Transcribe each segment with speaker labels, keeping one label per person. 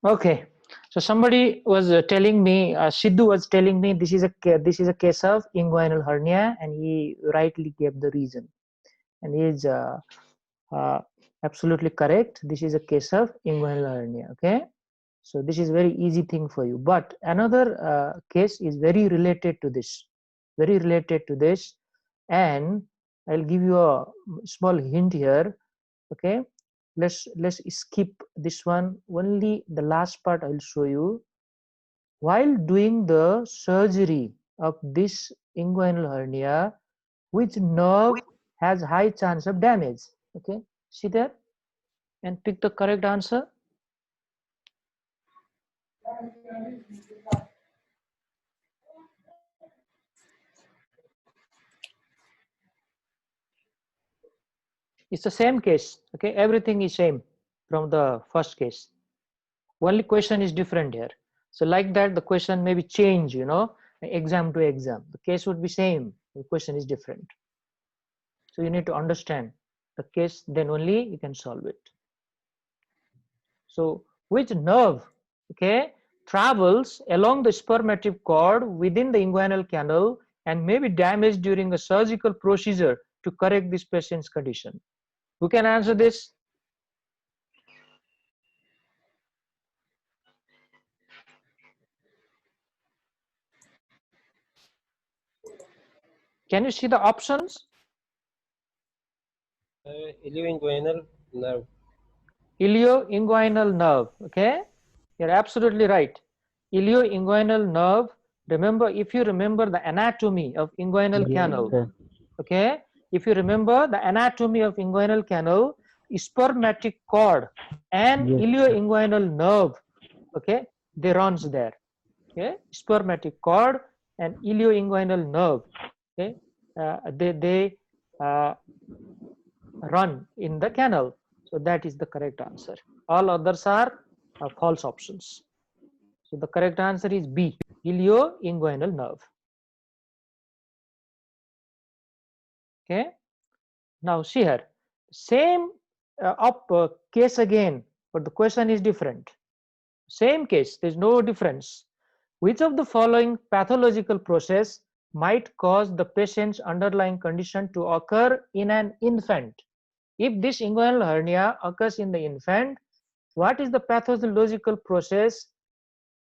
Speaker 1: Okay, so somebody was telling me, Sidhu was telling me this is a case of inguinal hernia, and he rightly gave the reason, and he is uh, absolutely correct. This is a case of inguinal hernia. Okay, so this is very easy thing for you. But another case is very related to this, and I'll give you a small hint here. Okay, let's skip this one. Only the last part I'll show you. While doing the surgery of this inguinal hernia, which nerve has high chance of damage? Okay, see there and pick the correct answer. It's the same case. Okay, everything is same from the first case. Only question is different here. So like that, the question may be changed, exam to exam. The case would be same. The question is different. So you need to understand the case, then only you can solve it. So which nerve, okay, travels along the spermative cord within the inguinal canal and may be damaged during a surgical procedure to correct this patient's condition? Who can answer this? Can you see the options?
Speaker 2: Ilioinguinal nerve.
Speaker 1: Ilioinguinal nerve. Okay, you're absolutely right. Ilioinguinal nerve. Remember, if you remember the anatomy of inguinal canal, okay, if you remember the anatomy of inguinal canal, spermatic cord and ilioinguinal nerve, okay, they runs there. Okay, spermatic cord and ilioinguinal nerve, okay, they run in the canal. So that is the correct answer. All others are false options. So the correct answer is B, ilioinguinal nerve. Okay. Now see here, same case again, but the question is different. Same case, there is no difference. Which of the following pathological process might cause the patient's underlying condition to occur in an infant? If this inguinal hernia occurs in the infant, what is the pathological process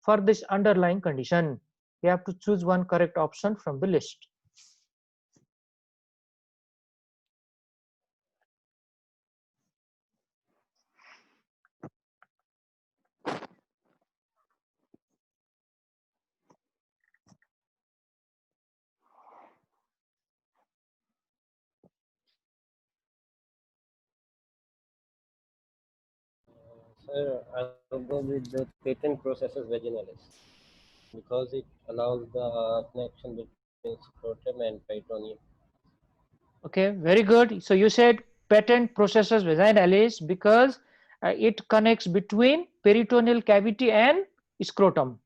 Speaker 1: for this underlying condition? You have to choose one correct option from the list.
Speaker 2: Sir, I'll go with the patent processus vaginalis because it allows the connection between scrotum and peritoneum.
Speaker 1: Okay, very good. So you said patent processus vaginalis because it connects between peritoneal cavity and scrotum.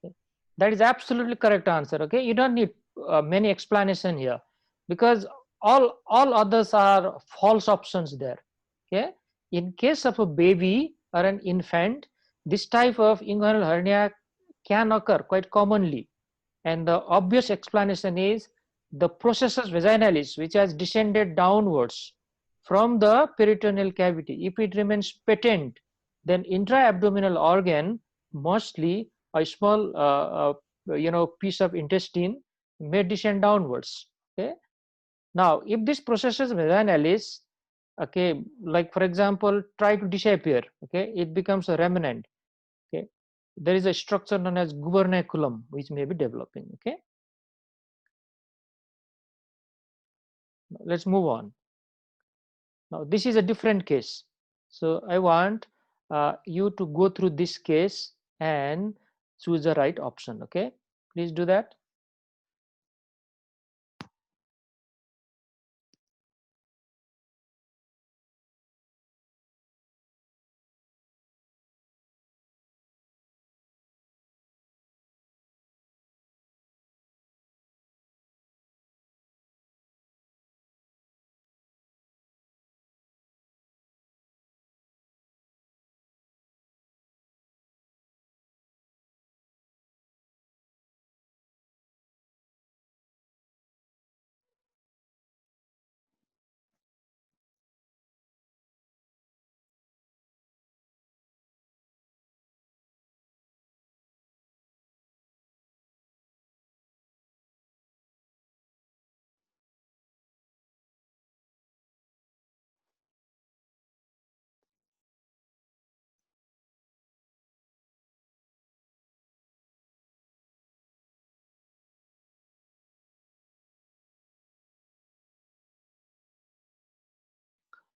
Speaker 1: Okay. That is absolutely correct answer. Okay, you don't need many explanation here because all others are false options there. Okay, in case of a baby or an infant, this type of inguinal hernia can occur quite commonly, and the obvious explanation is the processus vaginalis, which has descended downwards from the peritoneal cavity. If it remains patent, then intra-abdominal organ, mostly a small piece of intestine, may descend downwards. Okay. Now, if this processus vaginalis, okay, like for example, try to disappear, okay, it becomes a remnant. Okay, there is a structure known as gubernaculum which may be developing. Okay, let's move on. Now this is a different case, so I want you to go through this case and choose the right option. Okay, please do that.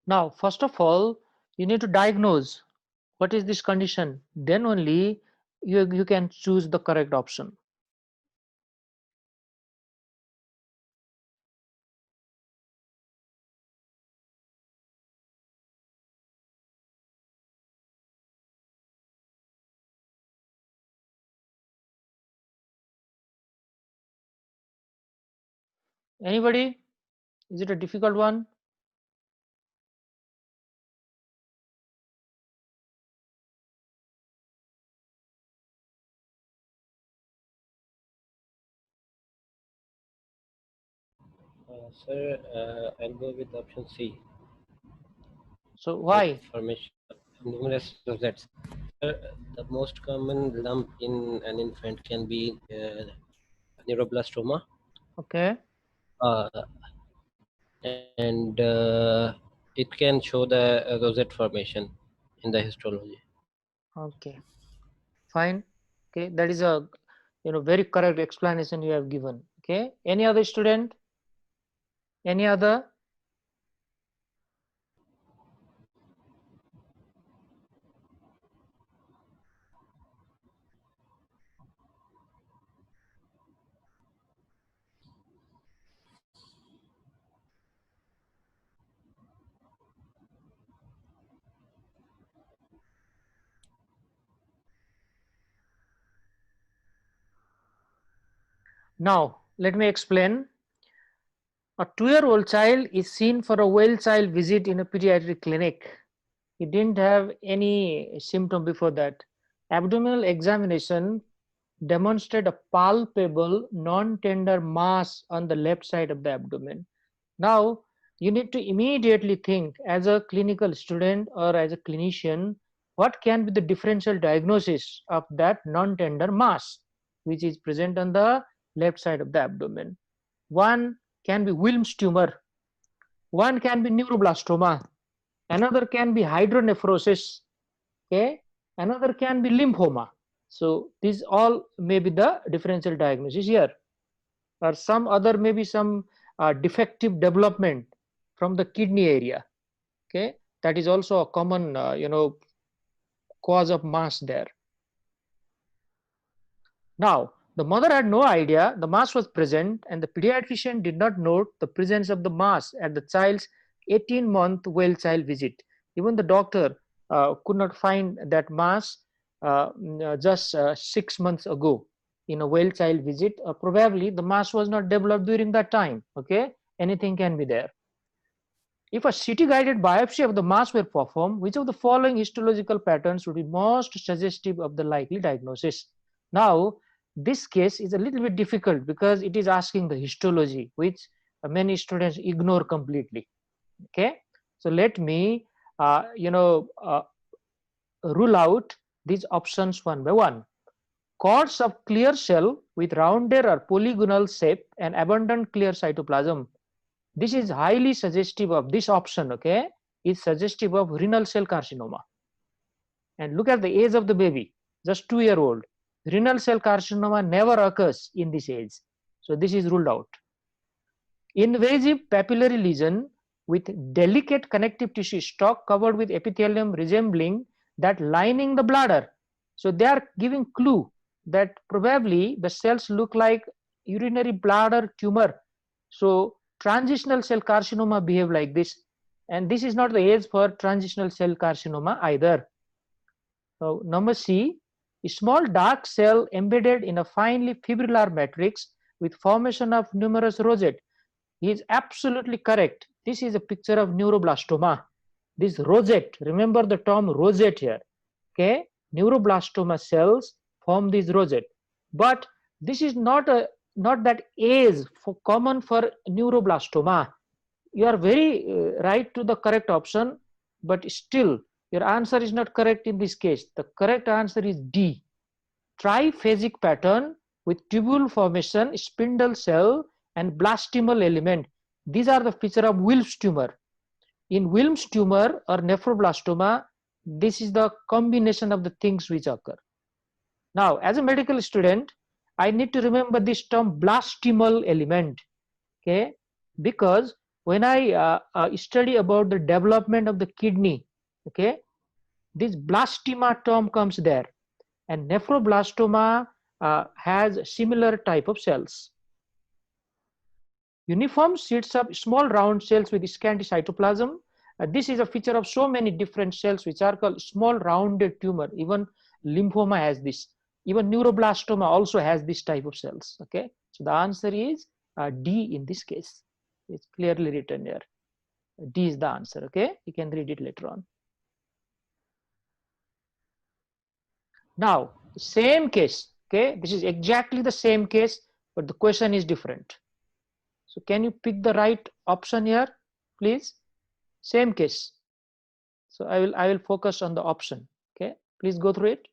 Speaker 1: Now, first of all, you need to diagnose what is this condition. Then only you can choose the correct option. Anybody? Is it a difficult one?
Speaker 2: Sir, I'll go with option C.
Speaker 1: So
Speaker 2: With
Speaker 1: why?
Speaker 2: formation of numerous rosettes. Sir, the most common lump in an infant can be neuroblastoma,
Speaker 1: Okay.
Speaker 2: uh, and it can show the rosette formation in the histology.
Speaker 1: Okay. Fine. Okay. That is a very correct explanation you have given. Okay. Any other student? Any other? Now let me explain. A 2-year-old child is seen for a well child visit in a pediatric clinic. He didn't have any symptom before that. Abdominal examination demonstrate a palpable non-tender mass on the left side of the abdomen. Now, you need to immediately think as a clinical student or as a clinician, what can be the differential diagnosis of that non-tender mass which is present on the left side of the abdomen. One can be Wilms tumor, one can be neuroblastoma, another can be hydronephrosis, okay, another can be lymphoma. So these all may be the differential diagnosis here, or some other maybe some defective development from the kidney area. Okay, that is also a common cause of mass there. Now the mother had no idea the mass was present, and the pediatrician did not note the presence of the mass at the child's 18-month well child visit. Even the doctor could not find that mass just 6 months ago in a well child visit. Probably the mass was not developed during that time. Okay, anything can be there. If a CT guided biopsy of the mass were performed, which of the following histological patterns would be most suggestive of the likely diagnosis? Now, this case is a little bit difficult because it is asking the histology, which many students ignore completely. Okay, so let me, rule out these options one by one. Cords of clear cell with rounded or polygonal shape and abundant clear cytoplasm. This is highly suggestive of this option, okay, is suggestive of renal cell carcinoma. And look at the age of the baby, just 2-year-old. Renal cell carcinoma never occurs in this age. So this is ruled out. Invasive papillary lesion with delicate connective tissue stalk covered with epithelium resembling that lining the bladder. So they are giving clue that probably the cells look like urinary bladder tumor. So transitional cell carcinoma behave like this, and this is not the age for transitional cell carcinoma either. So number C, a small dark cell embedded in a finely fibrillar matrix with formation of numerous rosette. He is absolutely correct. This is a picture of neuroblastoma. This rosette, remember the term rosette here. Okay, neuroblastoma cells form this rosette, but this is not that age for common for neuroblastoma. You are very right to the correct option, but still your answer is not correct in this case. The correct answer is D. Triphasic pattern with tubule formation, spindle cell, and blastemal element. These are the feature of Wilms tumor. In Wilms tumor or nephroblastoma, this is the combination of the things which occur. Now, as a medical student, I need to remember this term blastemal element, okay, because When I study about the development of the kidney, okay, this blastema term comes there, and nephroblastoma has similar type of cells. Uniform sheets of small round cells with scanty cytoplasm. This is a feature of so many different cells which are called small rounded tumor. Even lymphoma has this. Even neuroblastoma also has this type of cells. Okay, so the answer is D in this case. It's clearly written here. D is the answer. Okay, you can read it later on. Now, same case. Okay, this is exactly the same case, but the question is different. So can you pick the right option here, please? Same case. So I will focus on the option. Okay, please go through it.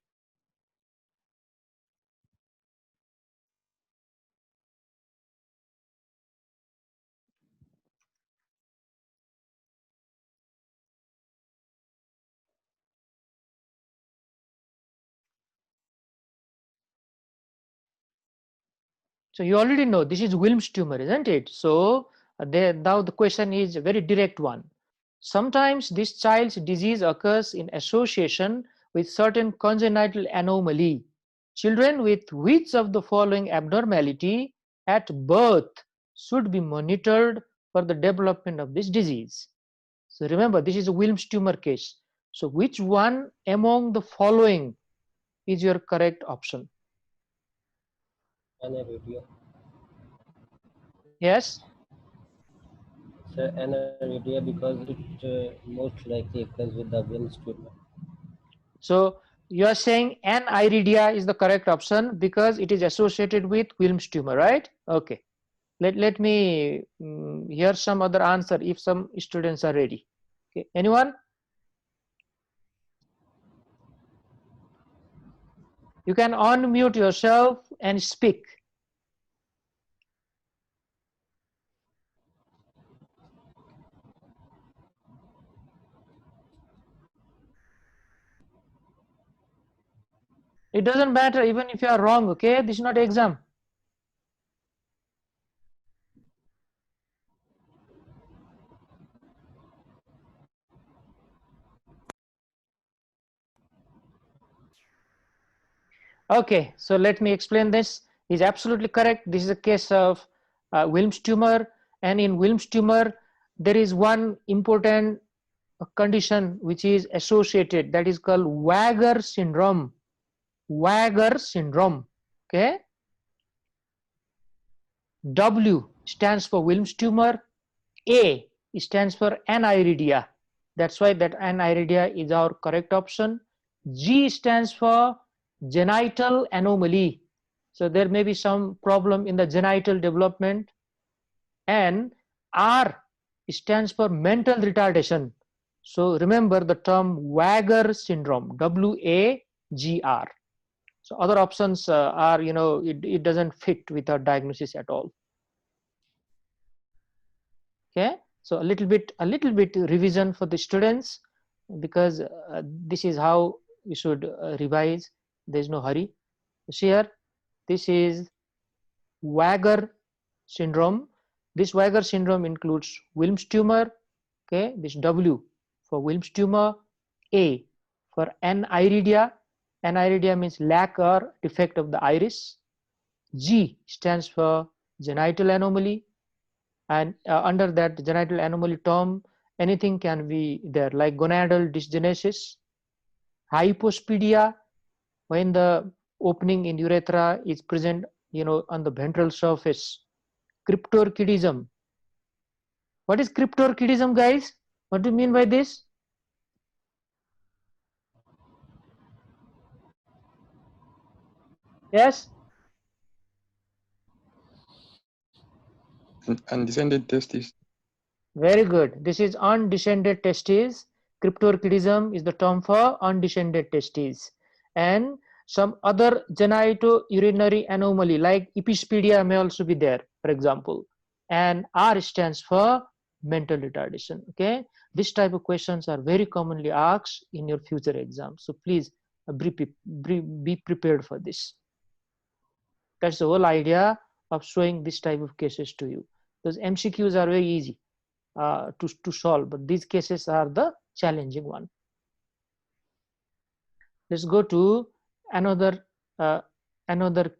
Speaker 1: So you already know this is Wilms tumor, isn't it? So now the question is a very direct one. Sometimes this child's disease occurs in association with certain congenital anomaly. Children with which of the following abnormality at birth should be monitored for the development of this disease? So remember, this is a Wilms tumor case. So which one among the following is your correct option?
Speaker 2: Aniridia.
Speaker 1: Yes?
Speaker 2: So aniridia because it most likely occurs with the Wilms tumor.
Speaker 1: So you are saying aniridia is the correct option because it is associated with Wilms tumor, right? Okay. Let me hear some other answer if some students are ready. Okay. Anyone? You can unmute yourself and speak. It doesn't matter even if you are wrong, okay? This is not exam. Okay, so let me explain this. Is absolutely correct. This is a case of Wilms tumor, and in Wilms tumor, there is one important condition which is associated, that is called Wager syndrome. Wager syndrome. Okay. W stands for Wilms tumor. A stands for aniridia. That's why that aniridia is our correct option. G stands for genital anomaly. So there may be some problem in the genital development. And R stands for mental retardation. So remember the term Wager syndrome, W-A-G-R. So other options are, it doesn't fit with our diagnosis at all. Okay, so a little bit revision for the students, because this is how you should revise. There's no hurry. See here, this is Wager syndrome. This Wager syndrome includes Wilms tumor. Okay, this W for Wilms tumor, A for aniridia. Aniridia means lack or defect of the iris. G stands for genital anomaly, and under that genital anomaly term, anything can be there, like gonadal dysgenesis, hypospedia, when the opening in urethra is present, on the ventral surface. Cryptorchidism. What is cryptorchidism, guys? What do you mean by this? Yes?
Speaker 3: Undescended testes.
Speaker 1: Very good. This is undescended testes. Cryptorchidism is the term for undescended testes. And some other genitourinary anomaly like epispedia may also be there, for example. And R stands for mental retardation. Okay, this type of questions are very commonly asked in your future exams. So please be prepared for this. That's the whole idea of showing this type of cases to you. Those MCQs are very easy. to solve, but these cases are the challenging one. Let's go to another another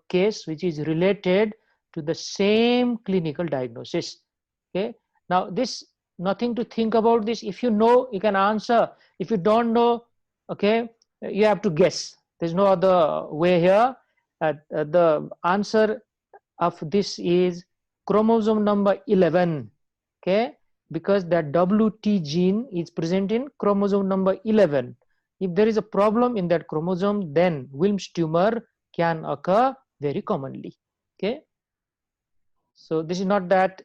Speaker 1: case which is related to the same clinical diagnosis. Okay, now this, nothing to think about this. If you know, you can answer. If you don't know, okay, you have to guess. There's no other way here. The answer of this is chromosome number 11. Okay, because that WT gene is present in chromosome number 11. If there is a problem in that chromosome, then Wilms tumor can occur very commonly. Okay, so this is not that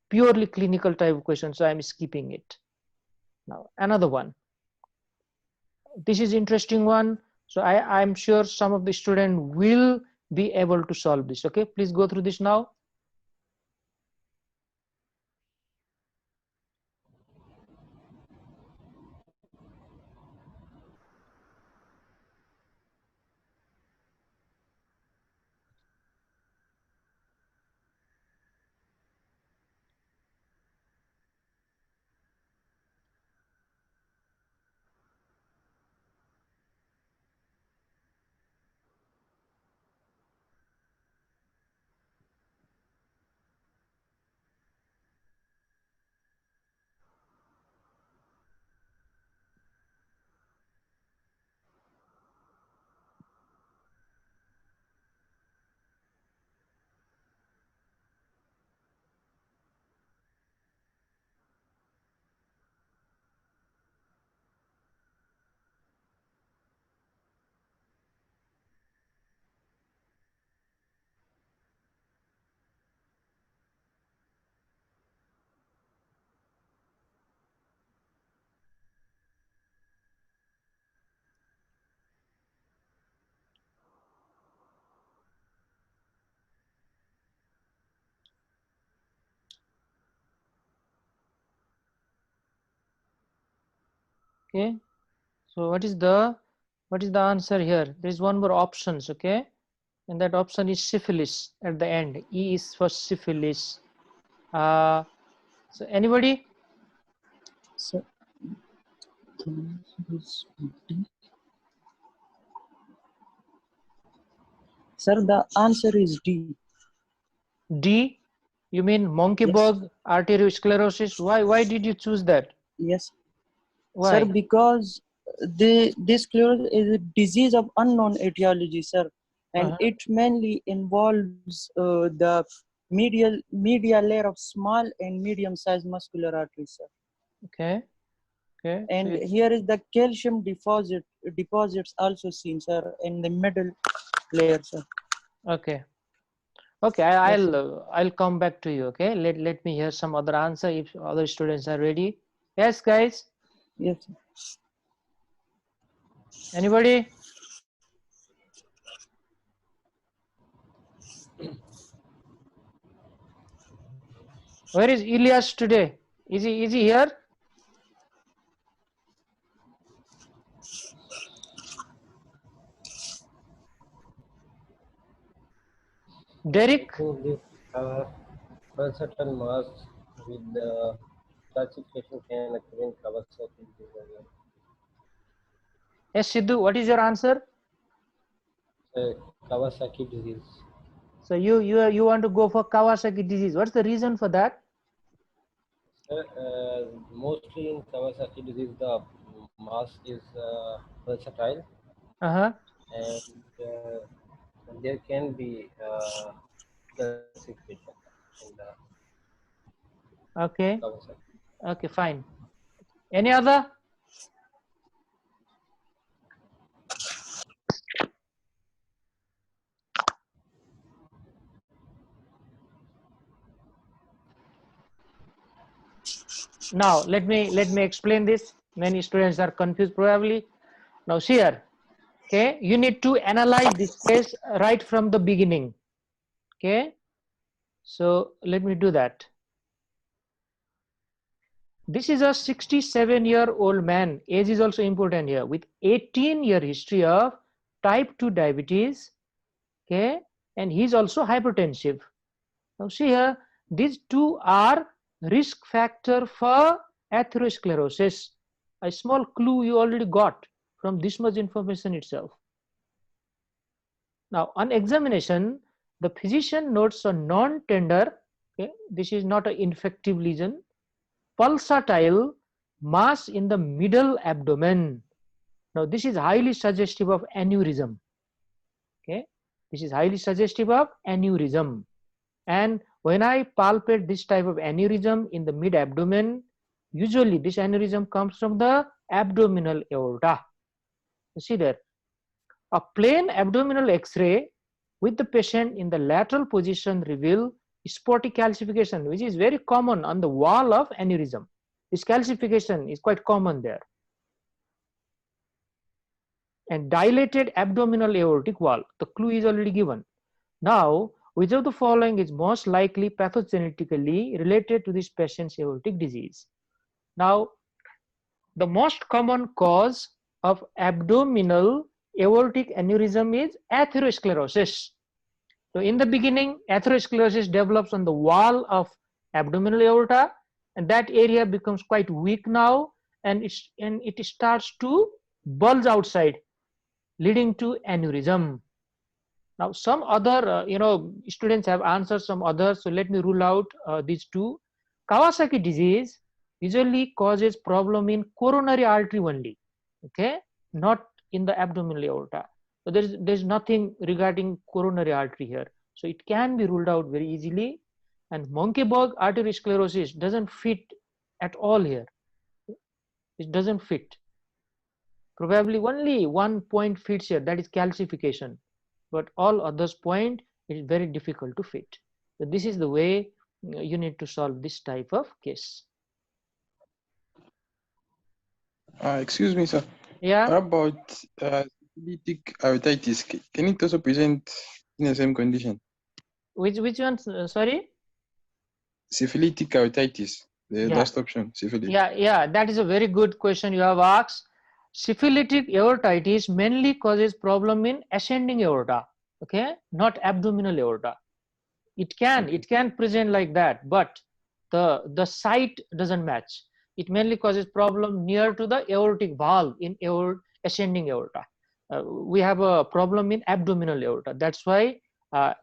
Speaker 1: purely clinical type of question, so I'm skipping it. Now another one. This is interesting one. So I'm sure some of the student will be able to solve this. Okay, please go through this now. Okay, so what is the answer here? There is one more options. Okay, and that option is syphilis at the end. E is for syphilis. So anybody?
Speaker 3: Sir, sir, the answer is D.
Speaker 1: D? You mean monkeypox, arteriosclerosis? Why did you choose that?
Speaker 3: Yes.
Speaker 1: Why?
Speaker 3: Sir, because this sclerosis is a disease of unknown etiology, sir, and it mainly involves the medial layer of small and medium-sized muscular arteries, sir.
Speaker 1: Okay. Okay.
Speaker 3: And
Speaker 1: so
Speaker 3: here is the calcium deposits also seen, sir, in the middle layer, sir.
Speaker 1: okay. Okay, I'll come back to you. Okay, let me hear some other answer if other students are ready. Yes, guys.
Speaker 3: Yes, sir.
Speaker 1: Anybody? Where is Ilyas today? Is he here? Derek?
Speaker 2: I think this pulsatile mass with the calcification can occur in Kawasaki disease as well.
Speaker 1: Yes, Sidhu, what is your answer?
Speaker 2: Kawasaki disease.
Speaker 1: So you want to go for Kawasaki disease. What's the reason for that?
Speaker 2: Mostly in Kawasaki disease, the mass is pulsatile,
Speaker 1: Uh-huh.
Speaker 2: and there can be calcification in the
Speaker 1: Okay.
Speaker 2: Kawasaki.
Speaker 1: Okay, fine. Any other? Now let me explain this. Many students are confused probably. Now see here. Okay, you need to analyze this case right from the beginning. Okay, so let me do that. This is a 67-year-old man. Age is also important here, with 18-year history of type 2 diabetes. Okay, and he's also hypertensive. Now see here, these two are risk factor for atherosclerosis. A small clue you already got from this much information itself. Now, on examination, the physician notes a non-tender, okay, this is not an infective lesion, pulsatile mass in the middle abdomen. Now, this is highly suggestive of aneurysm. Okay, this is highly suggestive of aneurysm. And when I palpate this type of aneurysm in the mid abdomen, usually this aneurysm comes from the abdominal aorta. You see there, a plain abdominal X-ray with the patient in the lateral position reveal spotty calcification, which is very common on the wall of aneurysm. This calcification is quite common there. And dilated abdominal aortic wall, the clue is already given. Now, which of the following is most likely pathogenetically related to this patient's aortic disease? Now, the most common cause of abdominal aortic aneurysm is atherosclerosis. So in the beginning, atherosclerosis develops on the wall of abdominal aorta, and that area becomes quite weak now, and it starts to bulge outside, leading to aneurysm. Now, some other, students have answered some others, so let me rule out these two. Kawasaki disease usually causes problem in coronary artery only, okay, not in the abdominal aorta. So there's nothing regarding coronary artery here, so it can be ruled out very easily. And Monkeyborg arteriosclerosis doesn't fit at all here. It doesn't fit. Probably only one point fits here, that is calcification, but all others point is very difficult to fit. So this is the way you need to solve this type of case.
Speaker 4: Excuse me, sir.
Speaker 1: Yeah.
Speaker 4: How about syphilitic aortitis? Can it also present in the same condition?
Speaker 1: Which one? Sorry.
Speaker 4: Syphilitic aortitis, the
Speaker 1: Yeah.
Speaker 4: last option, syphilitic.
Speaker 1: Yeah. That is a very good question you have asked. Syphilitic aortitis mainly causes problem in ascending aorta, okay, not abdominal aorta. It can present like that, but the site doesn't match. It mainly causes problem near to the aortic valve in ascending aorta. We have a problem in abdominal aorta. That's why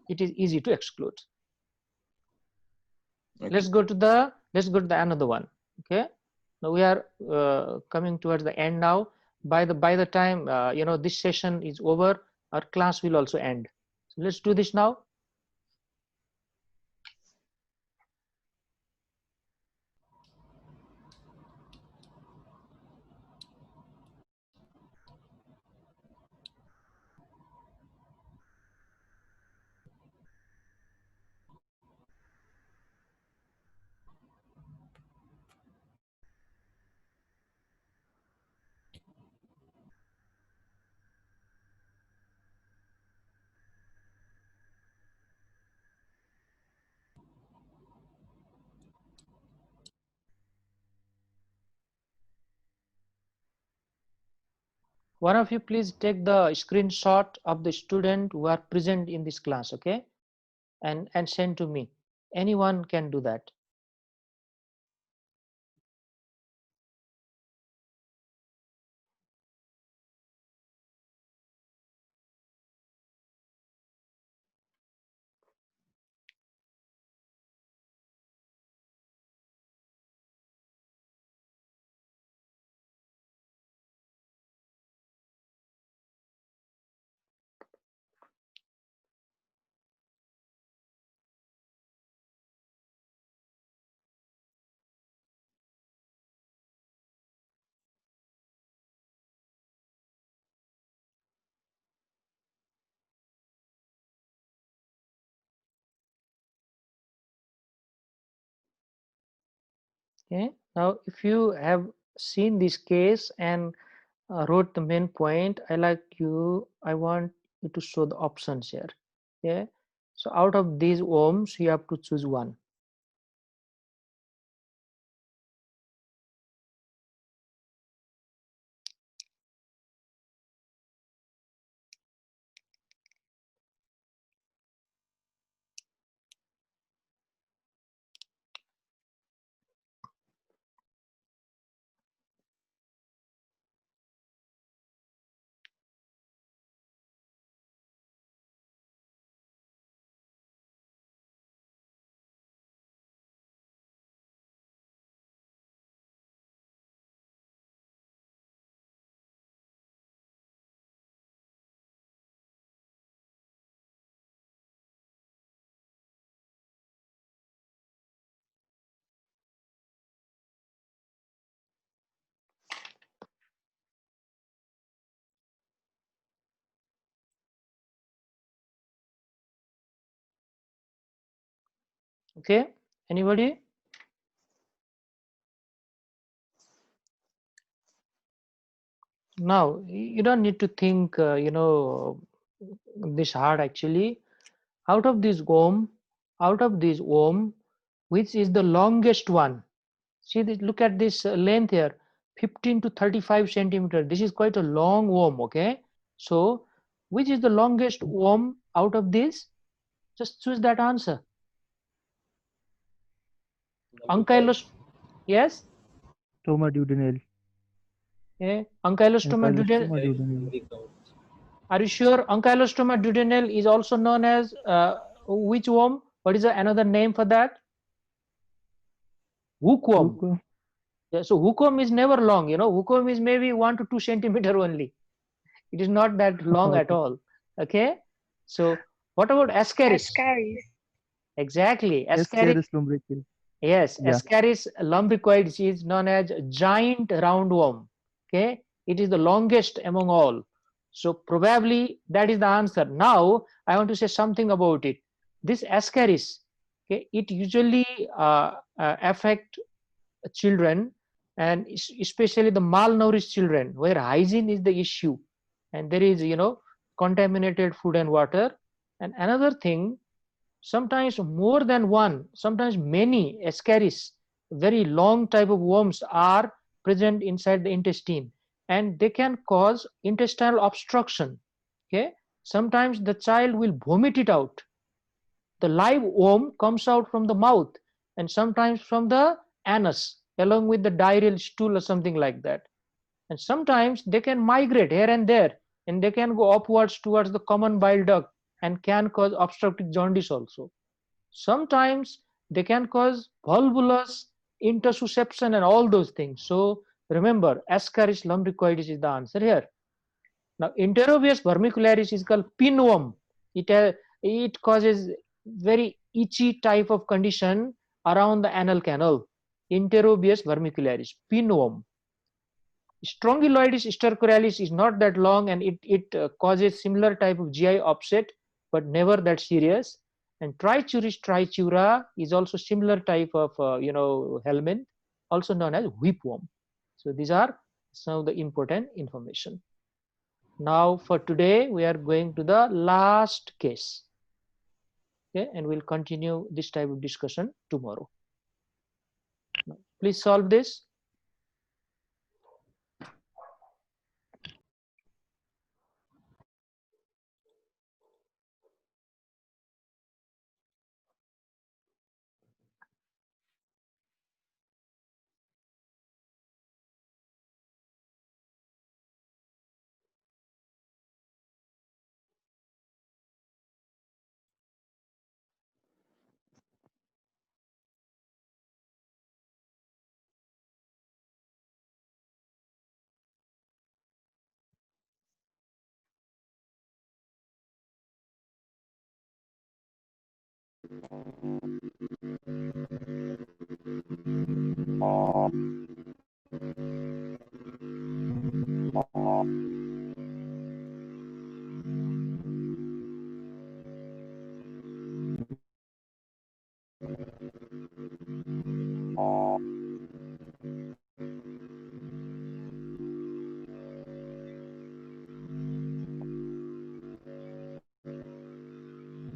Speaker 1: it is easy to exclude.
Speaker 4: Okay.
Speaker 1: Let's go to the another one. Okay, now we are coming towards the end now. By the time this session is over, our class will also end. So let's do this now. One of you please take the screenshot of the student who are present in this class, okay, and send to me. Anyone can do that. Okay, now if you have seen this case and wrote the main point, I want you to show the options here. Okay, so out of these ohms you have to choose one. Okay, anybody? Now you don't need to think, this hard actually. Out of this worm, which is the longest one? See this, look at this length here, 15 to 35 centimeter. This is quite a long worm, okay? So, which is the longest worm out of this? Just choose that answer. Ankylostomum, yes?
Speaker 5: Stoma duodenale.
Speaker 1: Yeah. Ankylostomum duodenale.
Speaker 5: Duodenale.
Speaker 1: Are you sure? Ankylostomum duodenale is also known as which worm? What is another name for that? Hookworm.
Speaker 5: Hookworm.
Speaker 1: Yeah, so hookworm is never long, hookworm is maybe 1 to 2 centimeter only. It is not that long at
Speaker 5: Okay.
Speaker 1: all. Okay. So what about Ascaris?
Speaker 6: Ascaris.
Speaker 1: Exactly. Ascaris.
Speaker 5: Ascaris lumbrical.
Speaker 1: Yes,
Speaker 5: Yeah.
Speaker 1: Ascaris lumbricoides is known as giant roundworm. Okay, it is the longest among all. So probably that is the answer. Now I want to say something about it. This Ascaris, okay, it usually affect children, and especially the malnourished children, where hygiene is the issue, and there is contaminated food and water. And another thing, sometimes more than one, sometimes many Ascaris, very long type of worms, are present inside the intestine, and they can cause intestinal obstruction. Okay, sometimes the child will vomit it out. The live worm comes out from the mouth and sometimes from the anus along with the diarrheal stool or something like that. And sometimes they can migrate here and there, and they can go upwards towards the common bile duct and can cause obstructive jaundice also. Sometimes they can cause volvulus intussusception and all those things. So remember, Ascaris lumbricoides is the answer here. Now, Enterobius vermicularis is called pinworm. It causes very itchy type of condition around the anal canal. Enterobius vermicularis, pinworm. Strongyloides stercoralis is not that long, and it causes similar type of GI upset, but never that serious. And Trichuris trichura is also similar type of helminth, also known as whipworm. So these are some of the important information. Now for today we are going to the last case, okay, and we'll continue this type of discussion tomorrow. Now, please solve this.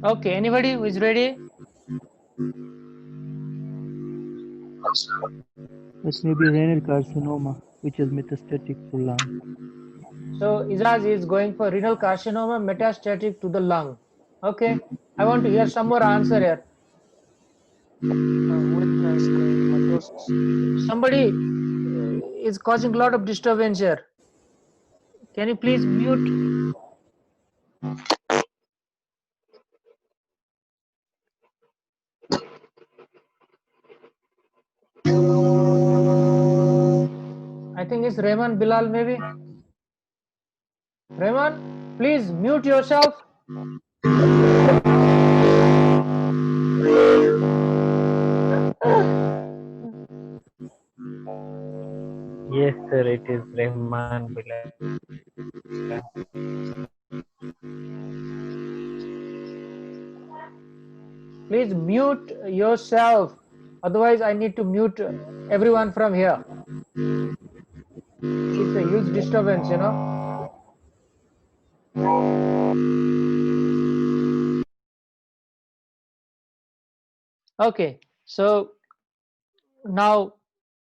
Speaker 1: Okay, anybody who is ready?
Speaker 5: It may be renal carcinoma, which is metastatic to lung.
Speaker 1: So Izaz is going for renal carcinoma metastatic to the lung. Okay, I want to hear some more answer here.
Speaker 6: Witness granulomatosis.
Speaker 1: Somebody is causing a lot of disturbance here. Can you please mute? I think it's Rehman Bilal maybe. Rehman, please mute yourself.
Speaker 7: Yes, sir, it is Rehman Bilal.
Speaker 1: Please mute yourself. Otherwise, I need to mute everyone from here. It's a huge disturbance, you know. Okay, so now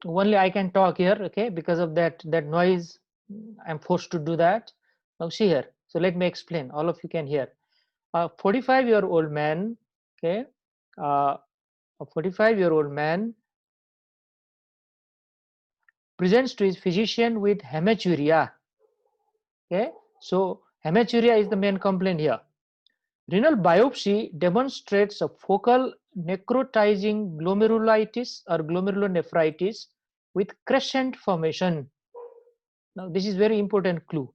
Speaker 1: only I can talk here, okay, because of that noise. I'm forced to do that. Now see here. So let me explain. All of you can hear. A 45-year-old man, okay, a 45-year-old man presents to his physician with hematuria. Okay, so hematuria is the main complaint here. Renal biopsy demonstrates a focal necrotizing glomerulitis or glomerulonephritis with crescent formation. Now this is very important clue.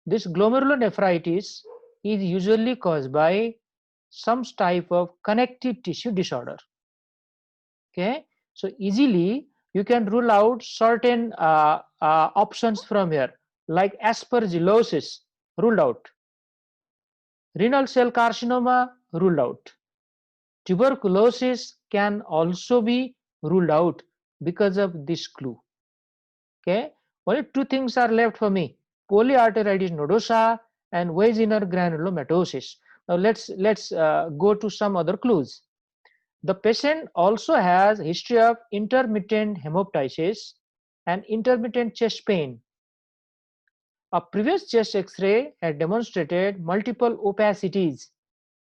Speaker 1: This glomerulonephritis is usually caused by some type of connective tissue disorder. Okay, so easily you can rule out certain options from here, like aspergillosis, ruled out. Renal cell carcinoma, ruled out. Tuberculosis can also be ruled out because of this clue. Okay, only two things are left for me: polyarteritis nodosa and Wegener granulomatosis. Now let's go to some other clues. The patient also has history of intermittent hemoptysis and intermittent chest pain. A previous chest X-ray had demonstrated multiple opacities,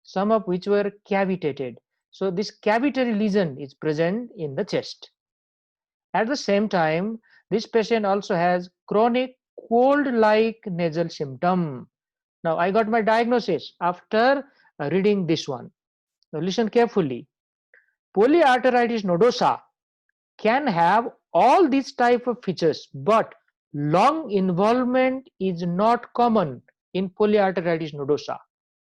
Speaker 1: some of which were cavitated. So this cavitary lesion is present in the chest. At the same time, this patient also has chronic cold-like nasal symptom. Now I got my diagnosis after reading this one. Now listen carefully. Polyarteritis nodosa can have all these type of features, but lung involvement is not common in polyarteritis nodosa.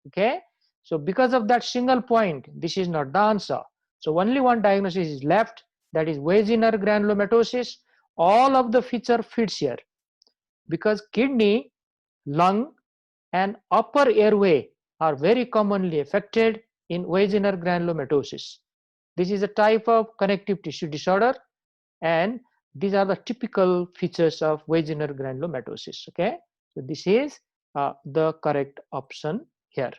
Speaker 1: Okay, so because of that single point, this is not the answer. So only one diagnosis is left, that is Wegener granulomatosis. All of the feature fits here because kidney, lung and upper airway are very commonly affected in Wegener granulomatosis. This is a type of connective tissue disorder, and these are the typical features of Wegener granulomatosis. Okay, so this is the correct option here.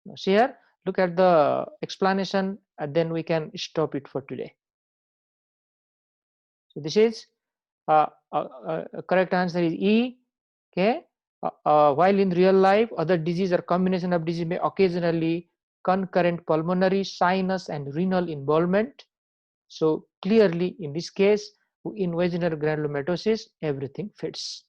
Speaker 1: Now see here, look at the explanation, and then we can stop it for today. So this is correct answer is E. Okay, while in real life, other disease or combination of disease may occasionally concurrent pulmonary, sinus and renal involvement. So clearly in this case, in Wegener granulomatosis, everything fits.